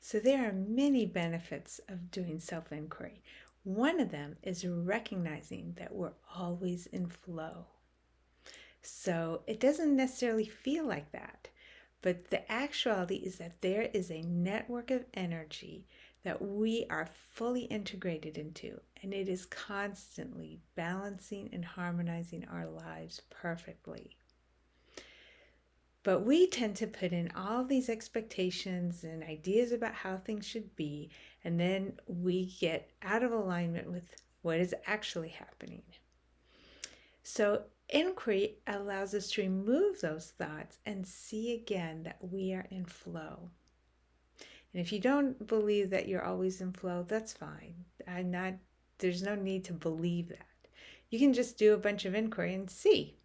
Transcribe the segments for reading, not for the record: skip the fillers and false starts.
So there are many benefits of doing self-inquiry. One of them is recognizing that we're always in flow. So it doesn't necessarily feel like that, but the actuality is that there is a network of energy that we are fully integrated into, and it is constantly balancing and harmonizing our lives perfectly. But we tend to put in all these expectations and ideas about how things should be, and then we get out of alignment with what is actually happening. So, inquiry allows us to remove those thoughts and see again that we are in flow. And if you don't believe that you're always in flow, that's fine. There's no need to believe that. You can just do a bunch of inquiry and see.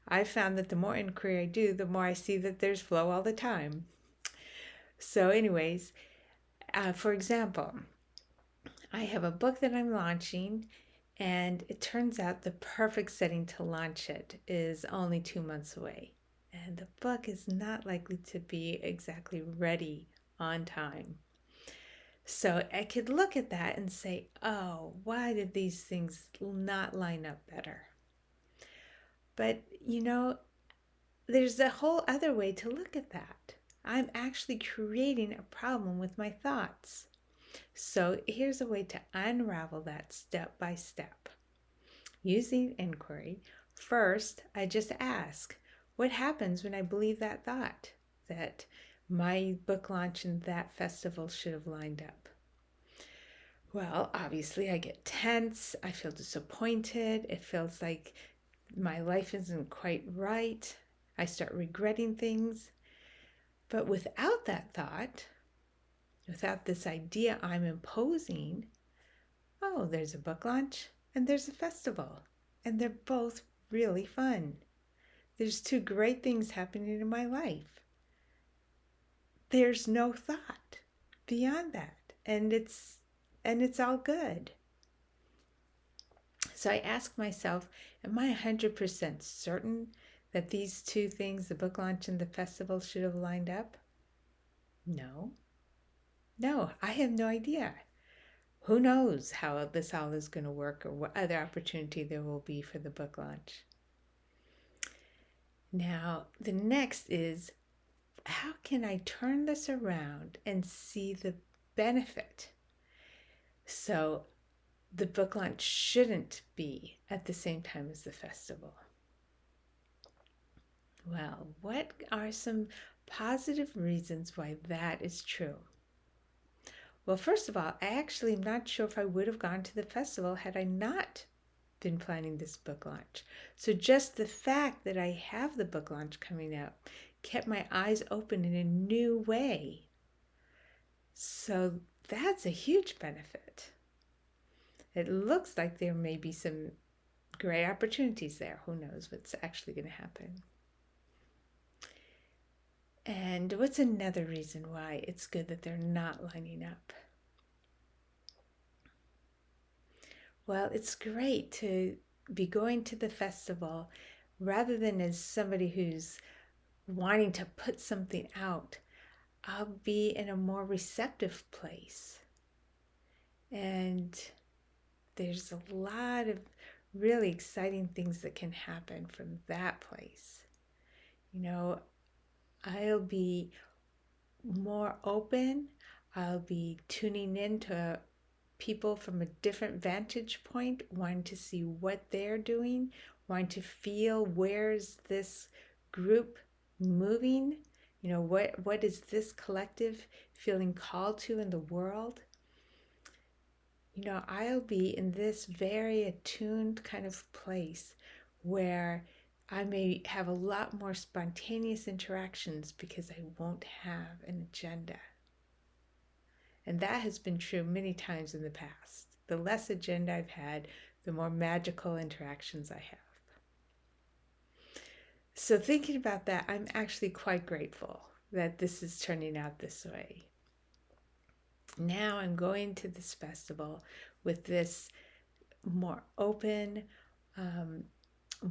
I found that the more inquiry I do, the more I see that there's flow all the time. So, anyways, for example, I have a book that I'm launching, and it turns out the perfect setting to launch it is only 2 months away. And the book is not likely to be exactly ready on time. So I could look at that and say, oh, why did these things not line up better? But, there's a whole other way to look at that. I'm actually creating a problem with my thoughts. So here's a way to unravel that step by step. Using inquiry, first, I just ask, what happens when I believe that thought, that my book launch and that festival should have lined up? Well, obviously, I get tense. I feel disappointed. It feels like my life isn't quite right. I start regretting things. But without that thought, without this idea I'm imposing, oh, there's a book launch and there's a festival, and they're both really fun. There's two great things happening in my life. There's no thought beyond that, and it's all good. So I ask myself, am I 100% certain that these two things, the book launch and the festival, should have lined up? No. No, I have no idea. Who knows how this all is going to work or what other opportunity there will be for the book launch. Now, the next is, how can I turn this around and see the benefit? So the book launch shouldn't be at the same time as the festival. Well, what are some positive reasons why that is true? Well, first of all, I actually am not sure if I would have gone to the festival had I not been planning this book launch. So just the fact that I have the book launch coming up kept my eyes open in a new way. So that's a huge benefit. It looks like there may be some great opportunities there. Who knows what's actually going to happen? And what's another reason why it's good that they're not lining up? Well, it's great to be going to the festival rather than as somebody who's wanting to put something out. I'll be in a more receptive place. And there's a lot of really exciting things that can happen from that place. I'll be more open. I'll be tuning in to people from a different vantage point, wanting to see what they're doing, wanting to feel where's this group moving. What is this collective feeling called to in the world? I'll be in this very attuned kind of place where I may have a lot more spontaneous interactions because I won't have an agenda. And that has been true many times in the past. The less agenda I've had, the more magical interactions I have. So thinking about that, I'm actually quite grateful that this is turning out this way. Now I'm going to this festival with this more open,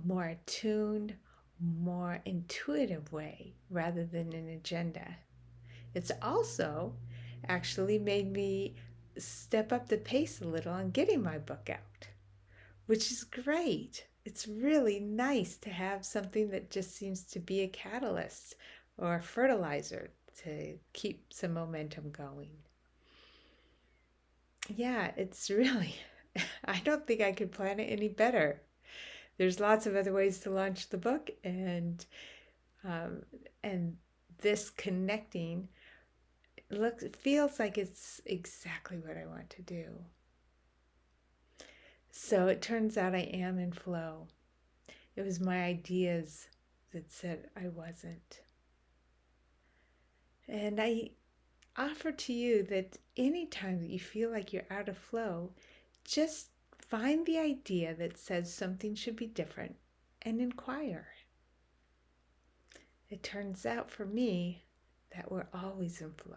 more attuned, more intuitive way rather than an agenda. It's also actually made me step up the pace a little on getting my book out, which is great. It's really nice to have something that just seems to be a catalyst or a fertilizer to keep some momentum going. Yeah, it's really, I don't think I could plan it any better. There's lots of other ways to launch the book, um, and this connecting feels like it's exactly what I want to do. So it turns out I am in flow. It was my ideas that said I wasn't. And I offer to you that anytime that you feel like you're out of flow, just find the idea that says something should be different and inquire. It turns out for me that we're always in flow.